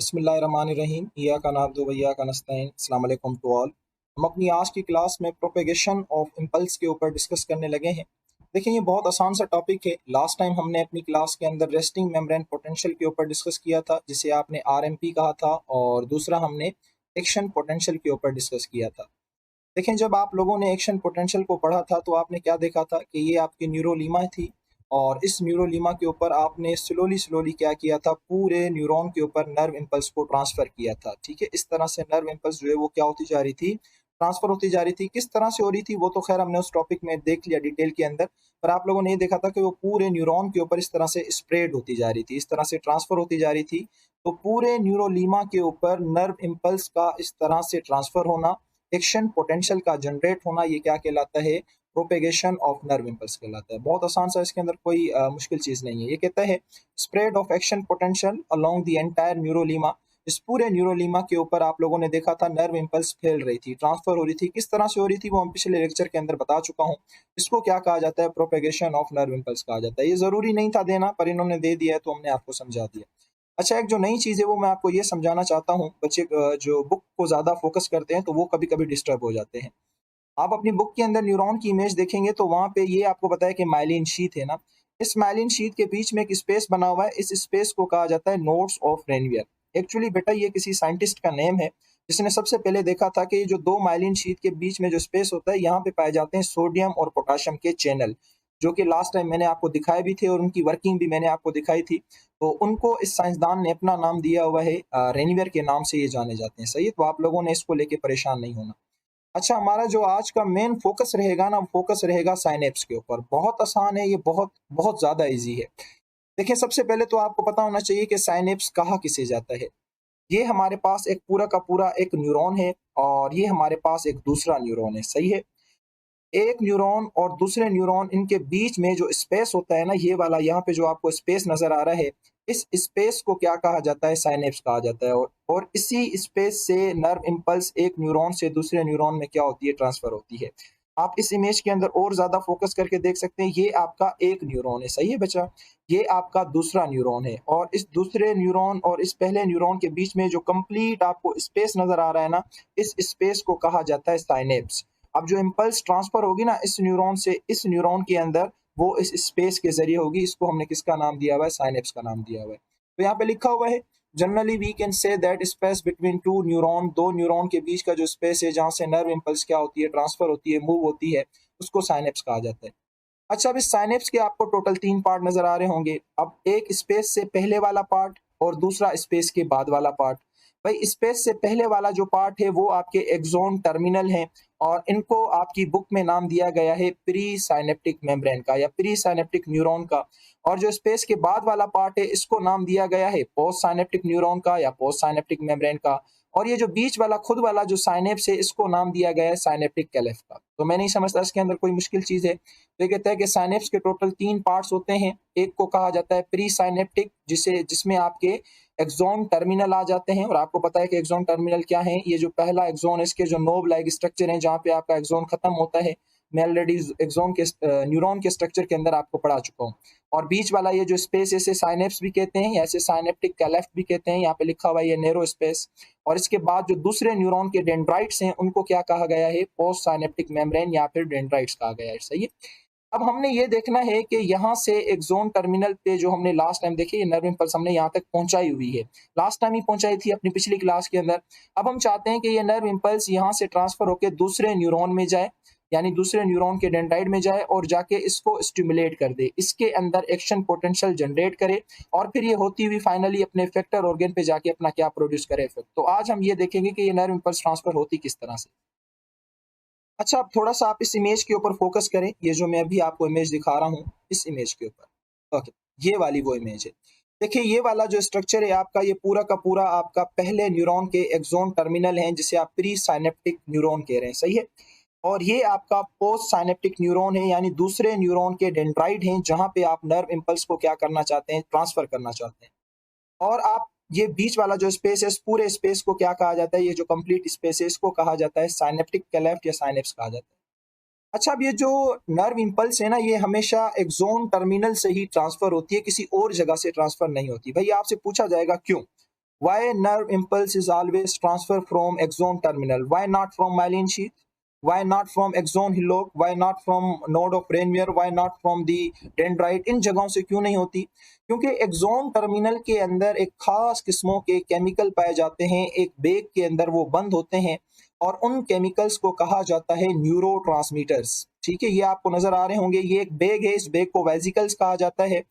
बिस्मिल्लाहिर्रहमानिर्रहीम इय्याका नअब्दु व इय्याका नस्तईन। अस्सलाम वालेकुम टू ऑल। हम अपनी आज की क्लास में प्रोपेगेशन ऑफ इम्पल्स के ऊपर डिस्कस करने लगे हैं। देखिए, ये बहुत आसान सा टॉपिक है। लास्ट टाइम हमने अपनी क्लास के अंदर रेस्टिंग मेम्ब्रेन पोटेंशियल के ऊपर डिस्कस किया था, जिसे आपने आरएमपी कहा था, और दूसरा हमने एक्शन पोटेंशियल के ऊपर डिस्कस किया था। देखें, जब आप लोगों ने एक्शन पोटेंशियल को पढ़ा था तो आपने क्या देखा था कि ये आपकी न्यूरोलीमा थी, और इस न्यूरोलीमा के ऊपर आपने स्लोली स्लोली क्या किया था, पूरे न्यूरॉन के ऊपर नर्व इम्पल्स को ट्रांसफर किया था। ठीक है, इस तरह से नर्व इम्पल्स जो है वो क्या होती जा रही थी, ट्रांसफर होती जा रही थी। किस तरह से हो रही थी वो तो खैर हमने उस टॉपिक में देख लिया डिटेल के अंदर, पर आप लोगों ने ये देखा था कि वो पूरे न्यूरॉन के ऊपर इस तरह से स्प्रेड होती जा रही थी, इस तरह से ट्रांसफर होती जा रही थी। तो पूरे न्यूरोलीमा के ऊपर नर्व इम्पल्स का इस तरह से ट्रांसफर होना, एक्शन पोटेंशियल का जनरेट होना, ये क्या कहलाता है, प्रोपेगेशन ऑफ नर्व इम्पल्स कहलाता है। बहुत आसान सा, इसके अंदर कोई मुश्किल चीज़ नहीं है। ये कहता है spread of action potential along the entire neurilemma. इस पूरे न्यूरोलीमा के ऊपर आप लोगों ने देखा था नर्व इम्पल्स फैल रही थी, ट्रांसफर हो रही थी। किस तरह से हो रही थी वो हम पिछले लेक्चर के अंदर बता चुका हूँ। इसको क्या कहा जाता है, प्रोपेगेशन ऑफ नर्व इम्पल्स कहा जाता है। ये ज़रूरी नहीं था देना, पर इन्होंने दे दिया है तो हमने आपको समझा दिया। अच्छा, एक जो नई चीज़ है वो मैं आपको ये समझाना चाहता हूँ। बच्चे जो बुक को ज़्यादा फोकस करते हैं तो वो कभी कभी डिस्टर्ब हो जाते हैं। आप अपनी बुक के अंदर न्यूरॉन की इमेज देखेंगे तो वहाँ पे ये आपको बताया कि माइलिन शीथ है ना। इस माइलिन शीथ के बीच में एक स्पेस बना हुआ है। इस स्पेस को कहा जाता है नोड्स ऑफ रेनवियर। एक्चुअली बेटा ये किसी साइंटिस्ट का नेम है जिसने सबसे पहले देखा था कि ये जो दो माइलिन शीथ के बीच में जो स्पेस होता है, यहाँ पे पाए जाते हैं सोडियम और पोटाशियम के चैनल, जो कि लास्ट टाइम मैंने आपको दिखाए भी थे और उनकी वर्किंग भी मैंने आपको दिखाई थी। तो उनको इस साइंसदान ने अपना नाम दिया हुआ है, रेनवियर के नाम से ये जाने जाते हैं। सही है, तो आप लोगों ने इसको लेके परेशान नहीं होना। अच्छा, हमारा जो आज का मेन फोकस रहेगा ना, फोकस रहेगा साइनेप्स के ऊपर। बहुत आसान है ये, बहुत बहुत ज़्यादा इजी है। देखिए, सबसे पहले तो आपको पता होना चाहिए कि साइनेप्स कहाँ किसे जाता है। ये हमारे पास एक पूरा का पूरा एक न्यूरॉन है, और ये हमारे पास एक दूसरा न्यूरॉन है। सही है, एक न्यूरॉन और दूसरे न्यूरॉन, इनके बीच में जो स्पेस होता है ना, ये वाला यहाँ पे जो आपको स्पेस नजर आ रहा है, इस स्पेस को क्या कहा जाता है, साइनेप्स कहा जाता है। और इसी स्पेस से नर्व इम्पल्स एक न्यूरॉन से दूसरे न्यूरॉन में क्या होती है, ट्रांसफर होती है। आप इस इमेज के अंदर और ज्यादा फोकस करके देख सकते हैं। ये आपका एक न्यूरॉन है, सही है बच्चा, ये आपका दूसरा न्यूरॉन है, और इस दूसरे न्यूरॉन और इस पहले न्यूरॉन के बीच में जो कंप्लीट आपको स्पेस नजर आ रहा है ना, इस स्पेस को कहा जाता है साइनेप्स। अब जो इम्पल्स ट्रांसफर होगी ना इस न्यूरॉन से इस न्यूरॉन के अंदर, वो इस स्पेस के जरिए होगी। इसको हमने किसका नाम दिया हुआ है, साइनेप्स का नाम दिया हुआ है। तो यहाँ पे लिखा हुआ है, generally we can say that space between two neuron, दो न्यूरॉन के बीच का जो स्पेस है जहाँ से नर्व इम्पल्स क्या होती है, ट्रांसफर होती है, मूव होती है, उसको साइनेप्स कहा जाता है। अच्छा, अब इस साइनेप्स के आपको टोटल तीन पार्ट नजर आ रहे होंगे। अब एक स्पेस से पहले वाला पार्ट और दूसरा स्पेस के बाद वाला पार्ट। भाई, स्पेस से पहले वाला जो पार्ट है वो आपके एक्सोन टर्मिनल है, और इनको आपकी बुक में नाम दिया गया है प्री साइनेप्टिक मेम्ब्रेन का या प्री साइनेप्टिक न्यूरॉन का। और जो स्पेस के बाद वाला पार्ट है इसको नाम दिया गया है पोस्ट साइनेप्टिक न्यूरॉन का या पोस्ट साइनेप्टिक मेम्ब्रेन का। और ये जो बीच वाला खुद वाला जो साइनेप्स है इसको नाम दिया गया है साइनेप्टिक कैलेफ का। तो मैं नहीं समझता इसके अंदर कोई मुश्किल चीज है। तो ये कहता है कि साइनेप्स के टोटल तीन पार्ट्स होते हैं। एक को कहा जाता है प्री साइनेप्टिक, जिसमें आपके एक्सोन टर्मिनल आ जाते हैं। और आपको पता है कि एक्सोन टर्मिनल क्या है, ये जो पहला एक्सोन है इसके जो नोब लाइक स्ट्रक्चर है जहाँ पे आपका एक्सोन खत्म होता है, मैं ऑलरेडी एक्सोन के न्यूरॉन के स्ट्रक्चर के अंदर आपको पढ़ा चुका हूँ। और बीच वाला ये जो स्पेस है इसे साइनेप्स भी कहते हैं, ऐसे साइनेप्टिक कैलेफ्ट भी कहते हैं। यहाँ पे लिखा हुआ है ये नैरो स्पेस। और इसके बाद जो दूसरे न्यूरॉन के डेंड्राइट्स हैं उनको क्या कहा गया है, पोस्ट साइनेप्टिक मेम्ब्रेन या फिर डेंड्राइट्स कहा गया है। सही है, अब हमने ये देखना है कि यहाँ से एक्सोन टर्मिनल पे जो हमने लास्ट टाइम देखी ये नर्व इम्पल्स हमने यहाँ तक पहुंचाई हुई है, लास्ट टाइम ही पहुंचाई थी अपनी पिछली क्लास के अंदर। अब हम चाहते हैं कि ये नर्व इम्पल्स यहाँ से ट्रांसफर होकर दूसरे न्यूरॉन में जाए, यानी दूसरे न्यूरॉन के डेंड्राइट में जाए और जाके इसको स्टिमुलेट कर दे, इसके अंदर एक्शन पोटेंशियल जनरेट करे, और फिर ये होती हुई फाइनली अपने इफेक्टर ऑर्गन पे जाके अपना क्या प्रोड्यूस करे, इफेक्ट। तो आज हम ये देखेंगे कि ये नर्व इम्पल्स ट्रांसफर होती किस तरह से। अच्छा, अब थोड़ा सा आप इस इमेज के ऊपर फोकस करें। ये जो मैं अभी आपको इमेज दिखा रहा हूँ इस इमेज के ऊपर, ओके, ये वाली वो इमेज है। देखिए, ये वाला जो स्ट्रक्चर है आपका, ये पूरा का पूरा आपका पहले न्यूरॉन के एक्सोन टर्मिनल हैं जिसे आप प्री साइनेप्टिक न्यूरॉन कह रहे हैं। सही है, और ये आपका पोस्ट साइनेप्टिक न्यूरॉन है, यानी दूसरे न्यूरॉन के डेंड्राइट हैं जहां पे आप नर्व इम्पल्स को क्या करना चाहते हैं, ट्रांसफर करना चाहते हैं। और आप ये बीच वाला जो स्पेस है इस पूरे स्पेस को क्या कहा जाता है, ये जो कंप्लीट स्पेस है इसको कहा जाता है साइनेप्टिक कैलेफ्ट या साइनेप्स कहा जाता है। अच्छा, अब ये जो नर्व इम्पल्स है ना, ये हमेशा एक्सोन टर्मिनल से ही ट्रांसफर होती है, किसी और जगह से ट्रांसफर नहीं होती। भाई आपसे पूछा जाएगा क्यों, Why nerve impulse is always transfer from axon terminal? Why not from myelin sheath? Why not from axon hillock? Why not from node of Ranvier? Why not from the dendrite? इन जगहों से क्यों नहीं होती? क्योंकि एक्सोन टर्मिनल के अंदर एक खास किस्मों के केमिकल पाए जाते हैं, एक बेग के अंदर वो बंद होते हैं और उन केमिकल्स को कहा जाता है न्यूरोट्रांसमीटर्स। ठीक है, ये आपको नजर आ रहे होंगे, ये एक बेग है, इस बेग को वेजिकल्स कहा जाता है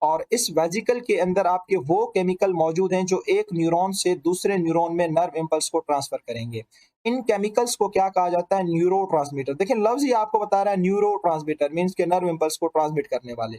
और इस वेजिकल के अंदर आपके वो केमिकल मौजूद हैं जो एक न्यूरॉन से दूसरे न्यूरॉन में नर्व इंपल्स को ट्रांसफर करेंगे। इन केमिकल्स को क्या कहा जाता है? न्यूरोट्रांसमीटर। देखिए लफ्ज ही आपको बता रहा है न्यूरोट्रांसमीटर मींस के नर्व इंपल्स को ट्रांसमिट करने वाले।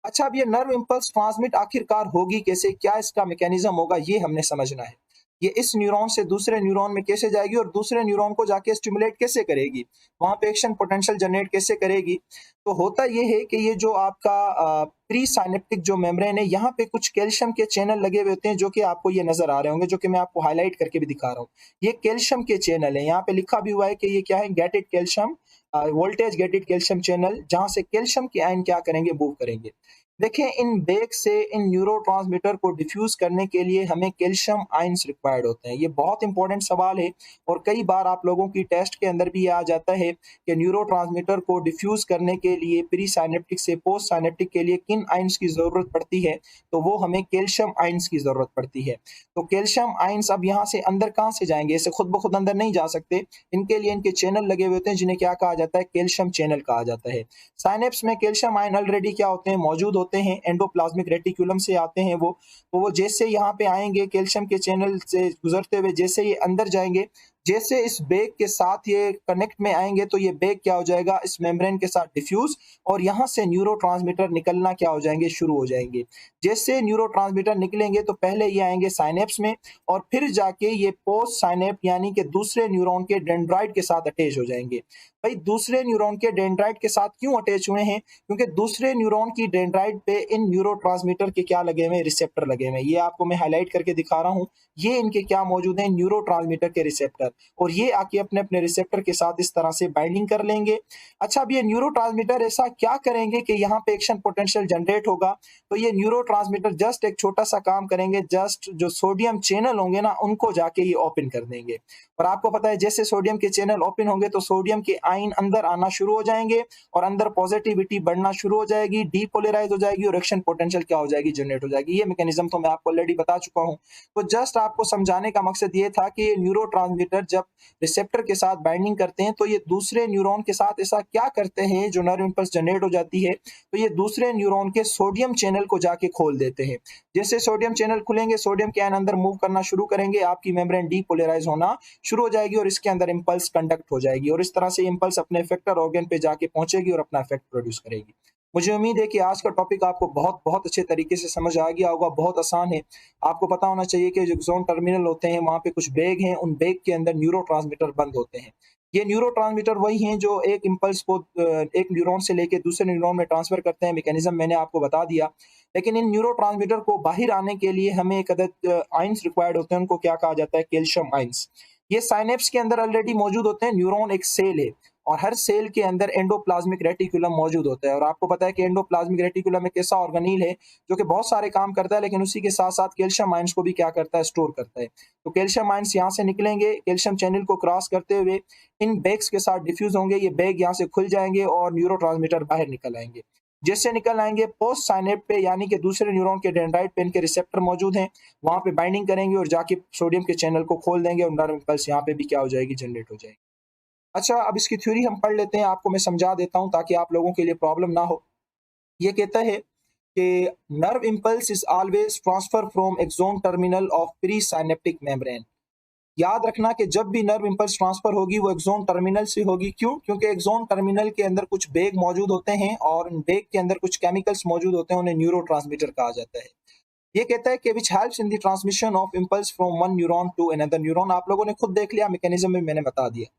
अच्छा, अब ये नर्व इंपल्स ट्रांसमिट आखिरकार होगी कैसे, क्या इसका मैकेनिज्म होगा, ये हमने समझना है। ये इस न्यूरॉन से दूसरे न्यूरॉन में कैसे जाएगी और दूसरे न्यूरॉन को जाके स्टिमुलेट कैसे करेगी, वहां पे एक्शन पोटेंशियल जनरेट कैसे करेगी। तो होता ये है कि ये जो आपका प्री साइनेप्टिक जो मेम्ब्रेन है, यहाँ पे कुछ कैल्शियम के चैनल लगे हुए होते हैं जो कि आपको ये नजर आ रहे होंगे, जो कि मैं आपको हाईलाइट करके भी दिखा रहा हूँ। ये कैल्शियम के चैनल है, यहाँ पे लिखा भी हुआ है कि ये क्या है, gated calcium voltage gated calcium channel, जहां से कैल्शियम के आयन क्या करेंगे, मूव करेंगे। देखिए इन बेग से इन न्यूरोट्रांसमीटर को डिफ्यूज करने के लिए हमें कैल्शियम आयंस रिक्वायर्ड होते हैं। ये बहुत इंपॉर्टेंट सवाल है और कई बार आप लोगों की टेस्ट के अंदर भी आ जाता है कि न्यूरोट्रांसमीटर को डिफ्यूज करने के लिए प्री साइनेप्टिक से पोस्ट साइनेप्टिक के लिए किन आयंस की जरूरत पड़ती है, तो वो हमें कैल्शियम आयंस की जरूरत पड़ती है। तो कैल्शियम आयंस अब यहाँ से अंदर कहाँ से जाएंगे, ऐसे खुद ब खुद अंदर नहीं जा सकते, इनके लिए इनके चैनल लगे हुए होते हैं जिन्हें क्या कहा जाता है, कैल्शियम चैनल कहा जाता है। साइनेप्स में कैल्शियम आयन ऑलरेडी क्या होते हैं, मौजूद होते हैं, एंडोप्लाज्मिक रेटिकुलम से आते हैं वो। तो वो जैसे यहाँ पे आएंगे कैल्शियम के चैनल से गुजरते हुए, जैसे ये अंदर जाएंगे, जैसे इस बेग के साथ ये कनेक्ट में आएंगे, तो ये बेग क्या हो जाएगा, इस मेम्ब्रेन के साथ डिफ्यूज और यहाँ से न्यूरोट्रांसमीटर निकलना क्या हो जाएंगे, शुरू हो जाएंगे। जैसे न्यूरोट्रांसमीटर निकलेंगे तो पहले ये आएंगे साइनेप्स में और फिर जाके ये पोस्ट साइनेप यानी कि दूसरे न्यूरॉन के डेंड्राइट के साथ अटैच हो जाएंगे। भाई दूसरे न्यूरॉन के डेंड्राइट के साथ क्यों अटैच हुए हैं, क्योंकि दूसरे न्यूरॉन की डेंड्राइट पे इन न्यूरोट्रांसमीटर के क्या लगे हुए हैं, रिसेप्टर लगे हुए हैं। ये आपको मैं हाईलाइट करके दिखा रहा हूँ, ये इनके क्या मौजूद हैं, न्यूरोट्रांसमीटर के रिसेप्टर, और ये आके अपने अपने रिसेप्टर के साथ इस तरह से बाइंडिंग कर लेंगे। अच्छा, अब ये न्यूरोट्रांसमीटर ऐसा क्या करेंगे कि यहाँ पे एक्शन पोटेंशियल जनरेट होगा, तो ये न्यूरोट्रांसमीटर जस्ट एक छोटा सा काम करेंगे, जस्ट जो सोडियम चैनल होंगे ना उनको जाके ये ओपन कर देंगे। और आपको पता है जैसे सोडियम के चैनल ओपन होंगे तो सोडियम के आयन अंदर आना शुरू हो जाएंगे और अंदर पॉजिटिविटी बढ़ना शुरू हो जाएगी, डीपोलराइज हो जाएगी और एक्शन पोटेंशियल क्या हो जाएगी, जनरेट हो जाएगी। ये मैकेनिज्म तो मैं आपको ऑलरेडी बता चुका हूं। तो जस्ट आपको समझाने का मकसद ये था कि ये न्यूरोट्रांसमीटर जब रिसेप्टर के साथ बाइंडिंग करते हैं तो ये दूसरे न्यूरॉन के साथ ऐसा क्या करते हैं, जो नर्व इंपल्स जनरेट हो जाती है तो ये दूसरे न्यूरॉन के सोडियम चैनल को जाके खोल देते हैं। जैसे सोडियम चैनल खुलेंगे, सोडियम के आयन अंदर मूव करना शुरू करेंगे, आपकी मेम्ब्रेन डीपोलराइज होना शुरू हो जाएगी और इसके अंदर इंपल्स कंडक्ट हो जाएगी और इस तरह से इंपल्स अपने इफेक्टर ऑर्गन पे जाके पहुंचेगी और अपना इफेक्ट प्रोड्यूस करेगी। मुझे उम्मीद है कि आज का टॉपिक आपको बहुत बहुत अच्छे तरीके से समझ आ गया होगा, बहुत आसान है। आपको पता होना चाहिए कि जो एक्सोन टर्मिनल होते हैं वहां पे कुछ बेग हैं, उन बेग के अंदर न्यूरोट्रांसमीटर बंद होते हैं। ये न्यूरोट्रांसमीटर वही हैं जो एक इंपल्स को एक न्यूरॉन से लेके दूसरे न्यूरॉन में ट्रांसफर करते हैं। मैकेनिज्म मैंने आपको बता दिया, लेकिन इन न्यूरोट्रांसमीटर को बाहर आने के लिए हमें एक अदद आइंस रिक्वायर्ड होते हैं, उनको क्या कहा जाता है, कैल्शियम आइंस। ये साइनेप्स के अंदर ऑलरेडी मौजूद होते हैं। न्यूरॉन एक सेल है और हर सेल के अंदर एंडोप्लाज्मिक रेटिकुलम मौजूद होता है और आपको पता है कि एंडोप्लाज्मिक रेटिकुलम एक ऐसा ऑर्गेनील है जो कि बहुत सारे काम करता है, लेकिन उसी के साथ साथ कैल्शियम आयंस को भी क्या करता है, स्टोर करता है। तो कैल्शियम आयंस यहाँ से निकलेंगे, कैल्शियम चैनल को क्रॉस करते हुए इन बैग्स के साथ डिफ्यूज होंगे, ये बैग यहाँ से खुल जाएंगे और न्यूरोट्रांसमीटर बाहर निकल आएंगे। जैसे निकल आएंगे पोस्ट साइनेप पे यानी कि दूसरे न्यूरॉन के डेंड्राइट पे इनके रिसेप्टर मौजूद हैं, वहां पे बाइंडिंग करेंगे और जाके सोडियम के चैनल को खोल देंगे और नर्व इंपल्स यहाँ पे भी क्या हो जाएगी, जनरेट हो जाएगी। अच्छा, अब इसकी थ्योरी हम पढ़ लेते हैं, आपको मैं समझा देता हूं ताकि आप लोगों के लिए प्रॉब्लम ना हो। ये कहता है कि nerve impulse is always transfer from axon terminal of presynaptic membrane. याद रखना कि जब भी नर्व इंपल्स ट्रांसफर होगी वो एक्सोन टर्मिनल से होगी। क्यों? क्योंकि एक्सोन टर्मिनल के अंदर कुछ बेग मौजूद होते हैं और इन बेग के अंदर कुछ केमिकल्स मौजूद होते हैं, उन्हें न्यूरोट्रांसमीटर कहा जाता है। ये कहता है कि which helps in the transmission of impulse from one neuron to another neuron. आप लोगों ने खुद देख लिया, मैकेनिज्म में मैंने बता दिया।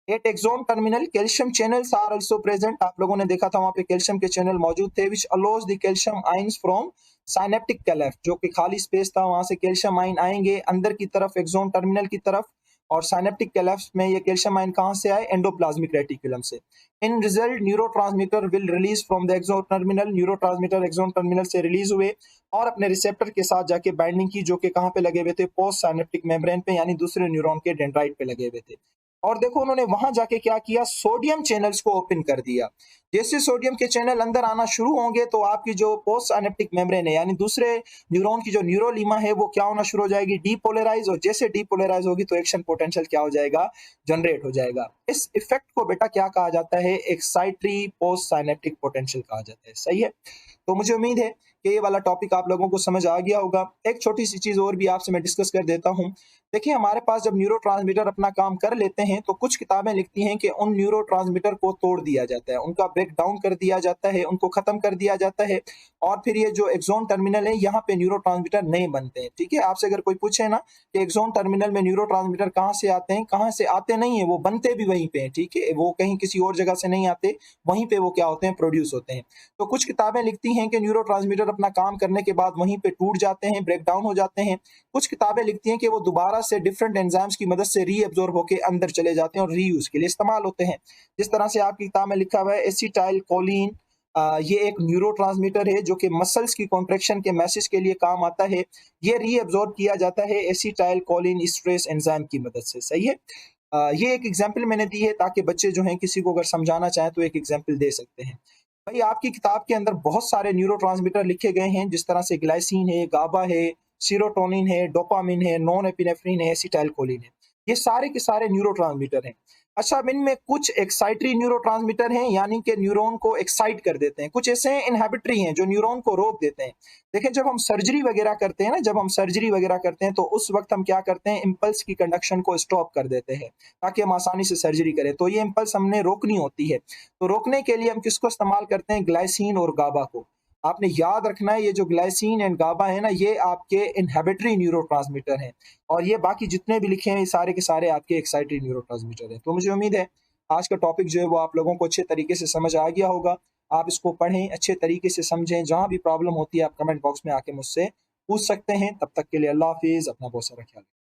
At axon terminal calcium channels are also present. आप लोगों ने देखा था वहां पे कैल्शियम के चैनल मौजूद थे, which allows the calcium ions from synaptic cleft, जो कि खाली स्पेस था वहां से कैल्शियम आयन आएंगे अंदर की तरफ एक्सोन टर्मिनल की तरफ और साइनेप्टिक कोलैप्स में ये कैल्शियम आयन कहाँ से आए, एंडोप्लाज्मिक रेटिकुलम से। In result neurotransmitter will release from the axon terminal, neurotransmitter axon terminal से रिलीज हुए और अपने रिसेप्टर के साथ जाके बाइंडिंग की, जो कि कहाँ पे लगे हुए थे, पोस्ट साइनेप्टिक मेम्ब्रेन पे, यानी दूसरे न्यूरॉन के डेंड्राइट पे लगे हुए थे। और देखो उन्होंने वहां जाके क्या किया, सोडियम चैनल्स को ओपन कर दिया। जैसे सोडियम के चैनल अंदर आना शुरू होंगे तो आपकी जो पोस्ट साइनेप्टिक मेम्ब्रेन है, यानी दूसरे न्यूरॉन की जो न्यूरोलीमा है, वो क्या होना शुरू हो जाएगी, डीपोलराइज। और जैसे डीपोलराइज होगी तो एक्शन पोटेंशियल क्या हो जाएगा, जनरेट हो जाएगा। इस इफेक्ट को बेटा क्या कहा जाता है, एक्साइटरी पोस्ट साइनेप्टिक पोटेंशियल कहा जाता है। सही है, तो मुझे उम्मीद है कि ये वाला टॉपिक आप लोगों को समझ आ गया होगा। एक छोटी सी चीज और भी आपसे मैं डिस्कस कर देता हूँ। देखिए हमारे पास जब न्यूरोट्रांसमीटर अपना काम कर लेते हैं तो कुछ किताबें लिखती हैं कि उन न्यूरोट्रांसमीटर को तोड़ दिया जाता है, उनका ब्रेक डाउन कर दिया जाता है, उनको खत्म कर दिया जाता है, और फिर ये जो एक्सोन टर्मिनल है यहाँ पे न्यूरोट्रांसमीटर नहीं बनते हैं। ठीक है, आपसे अगर कोई पूछे ना कि एक्सोन टर्मिनल में न्यूरोट्रांसमीटर कहाँ से आते हैं, कहाँ से आते नहीं है, वो बनते भी वहीं पे हैं। ठीक है, वो कहीं किसी और जगह से नहीं आते, वहीं पे वो क्या होते हैं, प्रोड्यूस होते हैं। तो कुछ किताबें लिखती हैं कि न्यूरोट्रांसमीटर अपना काम करने के बाद वहीं पे टूट जाते हैं, ब्रेक डाउन हो जाते हैं। कुछ किताबें लिखती हैं कि वो दोबारा से डिफरेंट एंजाइम्स की मदद से रीअब्जॉर्ब होकर अंदर चले जाते हैं और रीयूज के लिए इस्तेमाल होते हैं। जिस तरह से आपकी किताब में लिखा हुआ है एसिटाइल कोलिन, ये एक न्यूरोट्रांसमीटर है जो कि मसल्स की कॉन्ट्रैक्शन के मैसेज के लिए काम आता है। ये रीअब्जॉर्ब किया जाता है एसिटाइल कोलिन स्ट्रेस एंजाइम की मदद से। सही है, ये एक एग्जाम्पल मैंने दी है ताकि बच्चे जो हैं किसी को अगर समझाना चाहें तो एक एग्जाम्पल दे सकते हैं। भाई आपकी किताब के अंदर बहुत सारे न्यूरोट्रांसमीटर लिखे गए हैं, जिस तरह से ग्लाइसिन है, गाबा है, सीरोटोनिन है, डोपामिन है, नॉन एपिनेफ्रिन है, एसिटाइलकोलिन है। ये सारे के सारे न्यूरोट्रांसमीटर हैं। अच्छा, अब इनमें कुछ एक्साइटरी न्यूरोट्रांसमीटर हैं, यानी कि न्यूरॉन को एक्साइट कर देते हैं। कुछ ऐसे इनहिबिटरी हैं जो न्यूरॉन को रोक देते हैं। देखिए जब हम सर्जरी वगैरह करते हैं ना, जब हम सर्जरी वगैरह करते हैं तो उस वक्त हम क्या करते हैं, इम्पल्स की कंडक्शन को स्टॉप कर देते हैं ताकि हम आसानी से सर्जरी करें। तो ये इम्पल्स हमने रोकनी होती है, तो रोकने के लिए हम किसको इस्तेमाल करते हैं, ग्लाइसिन और गाबा को। आपने याद रखना है ये जो ग्लाइसिन एंड गाबा है ना, ये आपके इनहिबिटरी न्यूरोट्रांसमीटर हैं, और ये बाकी जितने भी लिखे हैं ये सारे के सारे आपके एक्साइटरी न्यूरोट्रांसमीटर हैं। तो मुझे उम्मीद है आज का टॉपिक जो है वो आप लोगों को अच्छे तरीके से समझ आ गया होगा। आप इसको पढ़ें, अच्छे तरीके से समझें। जहां भी प्रॉब्लम होती है आप कमेंट बॉक्स में आके मुझसे पूछ सकते हैं। तब तक के लिए अल्लाह हाफिज, अपना बहुत सारा ख्याल रखें।